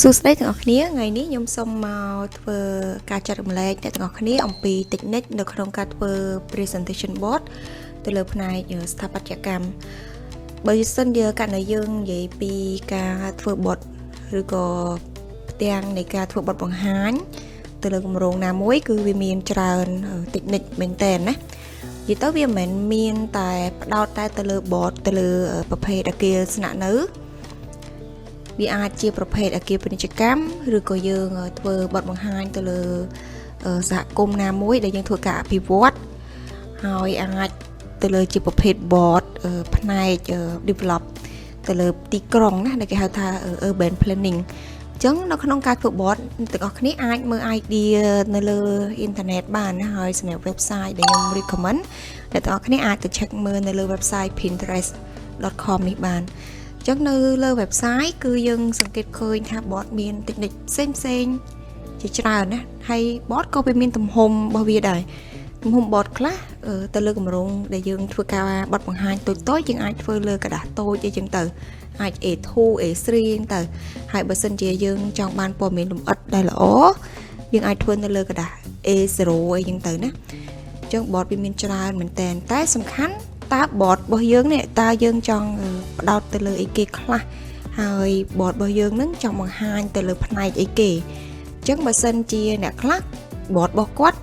សួស្តីទាំងអស់គ្នាថ្ងៃនេះខ្ញុំសូមមកធ្វើការចែករំលែកអ្នកទាំងអស់គ្នាអំពី technique នៅក្នុងការធ្វើ presentation board ទៅលើផ្នែកស្ថាបត្យកម្មបើសិនជាករណីយើងនិយាយពីការធ្វើ board ឬក៏ផ្ទាំងនៃការធ្វើ board បង្ហាញទៅលើគម្រោងណាមួយគឺវាមានច្រើន technique មែនតើណានិយាយទៅវាមិនមែនមានតែផ្ដោតតែទៅលើ board ទៅលើប្រភេទអគារស្នាក់នៅវាអាចជាប្រភេទអគារពាណិជ្ជកម្មឬក៏យើងធ្វើបទបង្ហាញទៅលើសហគមន៍ណាមួយដែលយើងធ្វើការអភិវឌ្ឍហើយអាចទៅលើជាប្រភេទ board ផ្នែក develop ទៅលើទីក្រុងណាដែលគេហៅថា urban planning អញ្ចឹងនៅក្នុងការធ្វើ board ទាំងអស់គ្នាអាចមើល idea នៅលើអ៊ីនធឺណិតបានណាហើយសម្រាប់ website ដែលខ្ញុំ recommend ដែលទាំងអស់គ្នាអាចទៅ check មើលនៅលើ website pinterest.com នេះបានអញ្ចឹងនៅលើ website គឺយើងសង្កេតឃើញថា bot មាន technique ផ្សេងជាច្រើនណាហើយ bot ក៏វាមានទំហំរបស់វាដែរទំហំ bot ខ្លះទៅលើគម្រោងដែលយើងធ្វើការបត់បង្ហាញតូចៗយើងអាចធ្វើលើกระดาษតូចអីចឹងទៅអាច A2 A3 ទៅហើយបើសិនជាយើងចង់បានព័ត៌មានលម្អិតដែលល្អយើងអាចធ្វើនៅលើกระดาษ A0 អីចឹងទៅណាអញ្ចឹង bot វាមានច្រើនមែនតែសំខាន់តើ board របស់យើងនេះតើយើងចង់ផ្ដោតទៅលើអីគេខ្លះហើយ board របស់យើងនឹងចង់បង្ហាញទៅលើផ្នែកអីគេអញ្ចឹងបើសិនជាអ្នកខ្លះ board របស់គាត់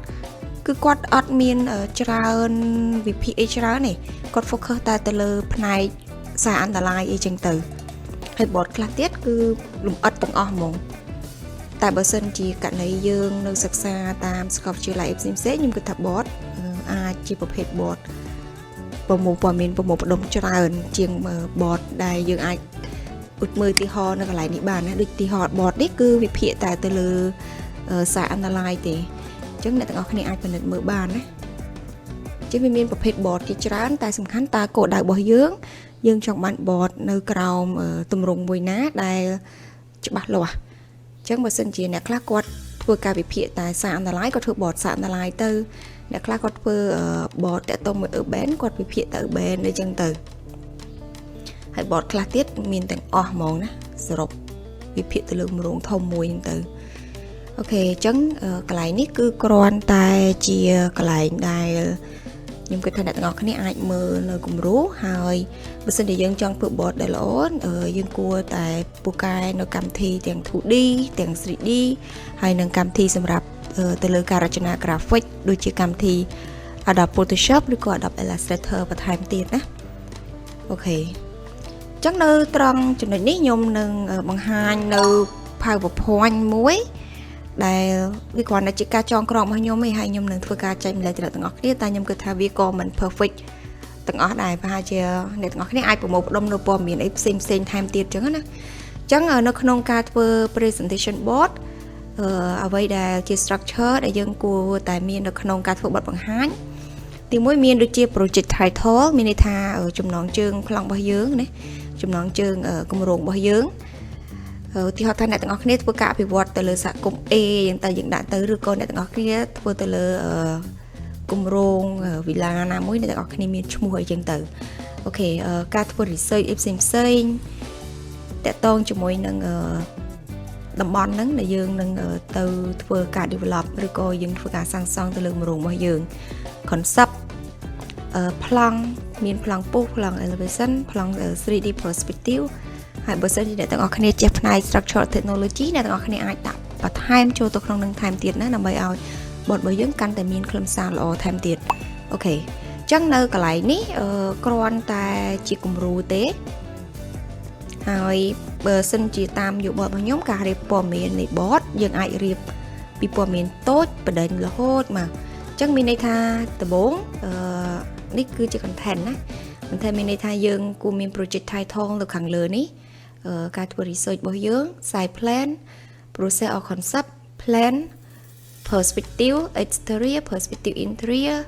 គឺគាត់អត់មានច្រើនវិភាគអីច្រើនទេគាត់ focus តែទៅលើផ្នែកសារអន្តរាយអីចឹងទៅហើយ board ខ្លះទៀតគឺលម្អិតទាំងអស់ហ្មងតែបើសិនជាករណីយើងនៅសិក្សាតាមសាកលវិទ្យាល័យផ្សេងៗខ្ញុំគិតថា board អាចជាប្រភេទ boardប្រមូលព័ត៌មានប្រមូលផ្ដុំច្រើនជាង board ដែលយើងអាចឧទាហរណ៍មើលទីហោនៅកន្លែងនេះបានណាដូចទីហោ board នេះគឺវិភាគតែទៅលើសារអន្តរាយទេអញ្ចឹងអ្នកទាំងអស់គ្នាអាចពិនិត្យមើលបានណាជាវាមានប្រភេទ board ជាច្រើនតែសំខាន់តើគោលដៅរបស់យើងចង់បាន board នៅក្រោមទម្រង់មួយណាដែលច្បាស់លាស់អញ្ចឹងបើសិនជាអ្នកខ្លះគាត់ធ្វើការវិភាគតែសារអន្តរាយគាត់ធ្វើ board សារអន្តរាយទៅអ្នកខ្លះគាត់ធ្វើ board តាក់ទងមួយ urban គាត់វិភាគទៅ urban អីចឹងទៅហើយ board ខ្លះទៀតមានទាំងអស់ហ្មងណាសរុបវិភាគទៅលើគម្រោងធំមួយហ្នឹងទៅអូខេអញ្ចឹងកន្លែងនេះគឺគ្រាន់តែជាកន្លែងដែលខ្ញុំគិតថាអ្នកទាំងអស់គ្នាអាចមើលនៅគំរូហើយបើសិនជាយើងចង់ធ្វើ board ដែលល្អយើងគួរតែពូកែនៅកម្មវិធីទាំង 2D ទាំង 3D ហើយនឹងកម្មវិធីសម្រាប់ទៅលើការរចនា graphic ដូចជាកម្មវិធី Adobe Photoshop ឬក៏ Adobe Illustrator បន្ថែមទៀតណាអូខេអញ្ចឹងនៅត្រង់ចំណុចនេះខ្ញុំនឹងបង្ហាញនៅ PowerPoint មួយដែលវាគ្រាន់តែជាការចងក្រងរបស់ខ្ញុំឯងហើយខ្ញុំនឹងធ្វើការចែកម្លែកទៅដល់ទាំងអស់គ្នាតែខ្ញុំគិតថាវាក៏មិន perfect ទាំងអស់ដែរប្រហែលជាអ្នកទាំងអស់គ្នាអាចប្រមូលផ្ដុំនៅព័ត៌មានអីផ្សេងថែមទៀតអញ្ចឹងណាអញ្ចឹងនៅក្នុងការធ្វើ presentation board អ្វីដែលជា structure ដែលយើងគួរតែមាននៅក្នុងការធ្វើបទបង្ហាញទីមួយមានដូចជា project title មានន័យថាចំណងជើងប្លង់របស់យើងណាចំណងជើងគម្រោងរបស់យើងឧទាហរណ៍ថាអ្នកទាំងអស់គ្នាធ្វើការអភិវឌ្ឍទៅលើសហគមន៍ A យ៉ាងតែយើងដាក់ទៅឬក៏អ្នកទាំងអស់គ្នាធ្វើទៅលើគម្រោងវិឡាណាមួយអ្នកទាំងអស់គ្នាមានឈ្មោះអីចឹងទៅអូខេការធ្វើ research អីផ្សេងតាក់ទងជាមួយនឹងតំបន់ហ្នឹងដែលយើងនឹងទៅធ្វើការ develop ឬក៏យើងធ្វើការសាងសង់ទៅលើគម្រោងរបស់យើង concept ប្លង់មានប្លង់ពុះប្លង់ elevation ប្លង់ 3D perspective ហើយបើសិនជាអ្នកទាំងអស់គ្នាចេះផ្នែក structural technology អ្នកទាំងអស់គ្នាអាចដាក់បន្ថែមចូលទៅក្នុងនឹងថែមទៀតណាដើម្បីឲ្យ board របស់យើងកាន់តែមានខ្លឹមសារល្អថែមទៀតអូខេអញ្ចឹងនៅកន្លែងនេះគ្រាន់តែជាគំរូទេហើយបើសិនជាតាមយោបល់របស់ខ្ញុំការរៀបព័ត៌មាននៃ board យើងអាចរៀបពីព័ត៌មានតូចបដិញរហូតមកអញ្ចឹងមានន័យថាដំបូងនេះគឺជា content ណា content មានន័យថាយើងគួរមាន project title នៅខាងលើនេះការធ្វើ research របស់យើង site plan process or concept plan perspective exterior perspective interior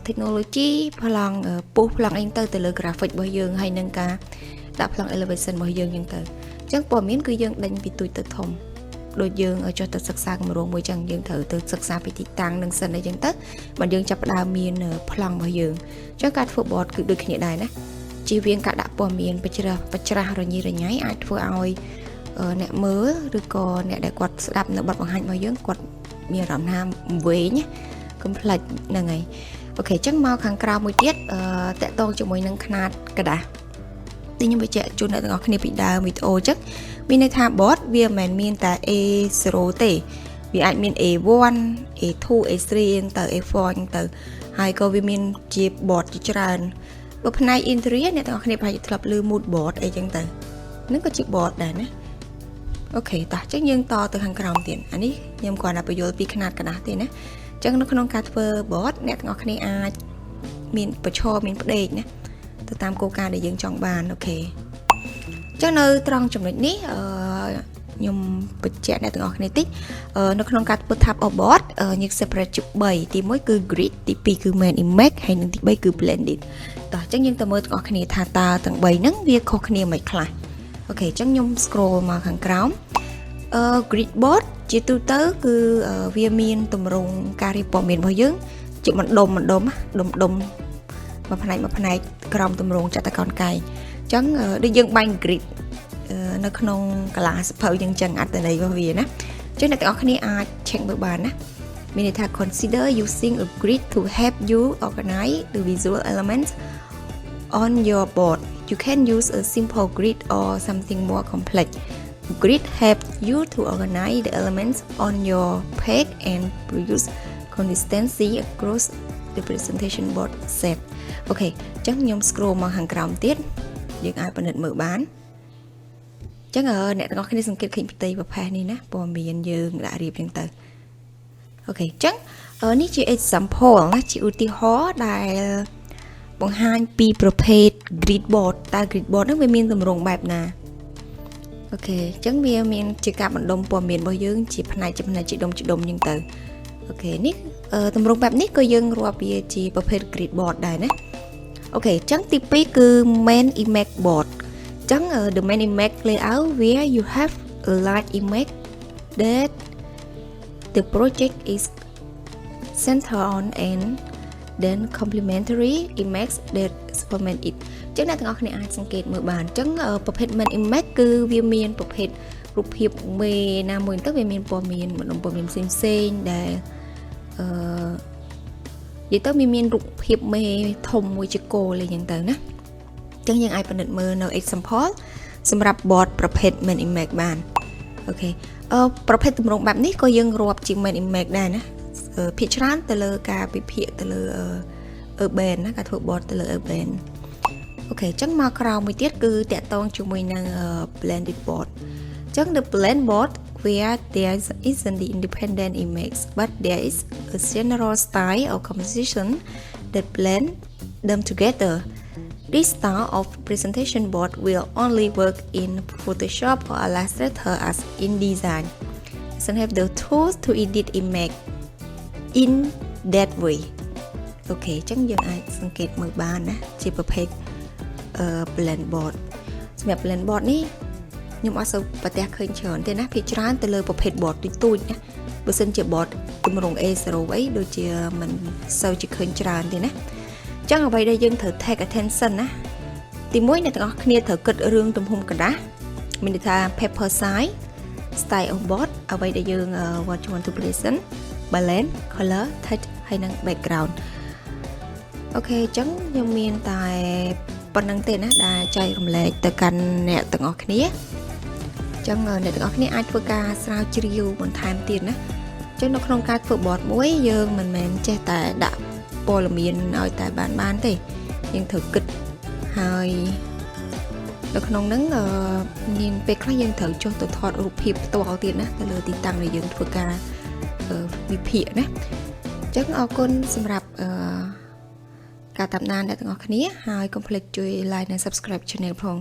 technology ប្លង់ពុះប្លង់អីទៅលើ graphic របស់យើងហើយនឹងការដាក់ប្លង់ elevation របស់យើងហ្នឹងទៅអញ្ចឹងព័ត៌មានគឺយើងដេញពីទូចទៅធំដូចយើងចុះទៅសិក្សាគម្រោងមួយចឹងយើងត្រូវទៅសិក្សាពីទីតាំងនឹងសិនអីចឹងទៅបើយើងចាប់ផ្ដើមមានប្លង់របស់យើងអញ្ចឹងការធ្វើ board គឺដូចគ្នាដែរណាជៀសវាងការដាក់ព័ត៌មានបច្រាស់រញ៉េរញ៉ៃអាចធ្វើឲ្យ nè mớ rồi còn nè để quạt đạp nó bật bằng hành vào dưỡng quạt miền Nam Nam về nhé complete là ngày ok chắc mau kháng cao một tiết tệ tôn cho mỗi nâng khăn cả đã tuy nhiên bây giờ chúng ta có khả bị đào video chắc mình này tham bot vì mình miền tại A0 tệ vì anh miền A1 A2 A3 từ A4 từ hai câu vì miền chia bot cho ra bữa nay internet này có khả phải lập lưu một bot ấy chẳng từ nó có chữ bot này nè ok ta chắc nhưng to từ hàng còng tiền anh ấy nhưng còn là bây giờ bị khăn cả đã tiền nè chắc nó không cắt vơ bot nè ngọc này à mình bật cho mình bật đề nhé từ tam cô ca để dựng chọn bàn ok chắc nơi trong trong này nhung bật chẹt này từ ngọc này tích nó không cắt vơ tháp ở bot như separate chụp 7 thì mỗi cứ grid thì pi cứ main image hay những thì bây cứ blended ta chắc nhưng ta mới ngọc này thà ta tầng 7 nắng việc khó khăn mày khai ok chắc nhung scroll mà hàng còng grid bot chỉ tu tới cứ via miền tầm rồng cari bỏ miền bao dưỡng chỉ một đom mà phần này còng tầm rồng chặt ta còn cày chẳng đi dân banh grid nó không cả là sập dân chân ở tại đây vào vì nè chứ này có cái này check bữa bàn nè mình ta consider using a grid to help you organize the visual elements on your board. You can use a simple grid or something more complex. Grid helps you to organize the elements on your page and produce consistency across the presentation board set. Ok, chắc nhóm scroll mà hàng còng tiết những ai phần mở bán chắc ở nè có cái સંકેત khinh tây và phe này nè bỏ miền dương đã riệp lên từ ok chắc ở ní chỉ example là chỉ ưu tiên hóa đại bằng hai piประเภท grid board ta grid board nó với miền tầm rồng bẹp nè ok chắc miền chỉ cả bản đông bỏ miền bao dương chỉ phần này chỉ đông nhưng từ ok ní tầm rồng bẹp ní có dương rồi bia chỉ ประเภท grid board đại nè ok chắc tipi cứ main image board chẳng ở the main image layout where you have a large image that the project is centered on and then complementary image that supplement it ចឹងអ្នកទាំងអស់គ្នាអាចសង្កេតមើលបានចឹងប្រភេទ main image គឺវាមានប្រភេទរូបភាពមេណាមួយទៅវាមានពណ៌មានម្ដុំពណ៌មានផ្សេងៗដែលនិយាយទៅវាមានរូបភាពមេធំមួយជាគោលអីចឹងទៅណាចឹងយើងអាចពិនិត្យមើលនៅ example សម្រាប់ board ប្រភេទ main image បានអូខេប្រភេទទម្រង់បែបនេះក៏យើងរាប់ជា main image ដែរណាភាគច្រើនទៅលើការវិភាគទៅលើ urban ណាការធ្វើ board ទៅលើ urban អូខេចឹងមកក្រោមមួយទៀតគឺតាក់ទងជាមួយនឹង blended board ចឹង the blend board where there isn't the independent image but there is a general style or composition that blend them together. This style of presentation board will only work in Photoshop or Illustrator as InDesign. Doesn't have the tools to edit image in that way. Okay, chẳng dừng aiสังเกตมือบ้านนะជាប្រភេទblend board សម្រាប់ blend board នេះខ្ញុំអត់សូវប្រទះឃើញច្រើនទេណាភាគច្រើនទៅលើប្រភេទ board ទូចៗណាបើសិនជា board ទម្រង់ A0 អីដូចជាមិនសូវជាឃើញច្រើនទេណាចឹងអ្វីដែលយើងត្រូវ take attention ណាទីមួយអ្នកទាំងអស់គ្នាត្រូវគិតរឿងទំហំกระดาษមានន័យថា paper size style of board អ្វីដែលយើង what you want to present balance color text ហើយនិង background អូខេចឹងខ្ញុំមានតែប៉ុណ្្នឹងទេណាដែលចែករំលែកទៅកាន់អ្នកទាំងអស់គ្នាចឹងអ្នកទាំងអស់គ្នាអាចធ្វើការស្រាវជ្រាវបន្ថែមទៀតណាចឹងនៅក្នុងការធ្វើ board មួយយើងមិនមែនចេះតែដាក់ព័ត៌មានឲ្យតែបានទេយើងត្រូវគិតហើយនៅក្នុងហ្នឹងមានពេលខ្លះយើងត្រូវចុះទៅថតរូបភាពផ្ទាល់ទៀតណាទៅលើទីតាំងដែលយើងធ្វើការវិភាគណាអញ្ចឹងអរគុណសម្រាប់ការតាមដានអ្នកទាំងអស់គ្នាហើយកុំភ្លេចជួយ like និង subscribe channel ផង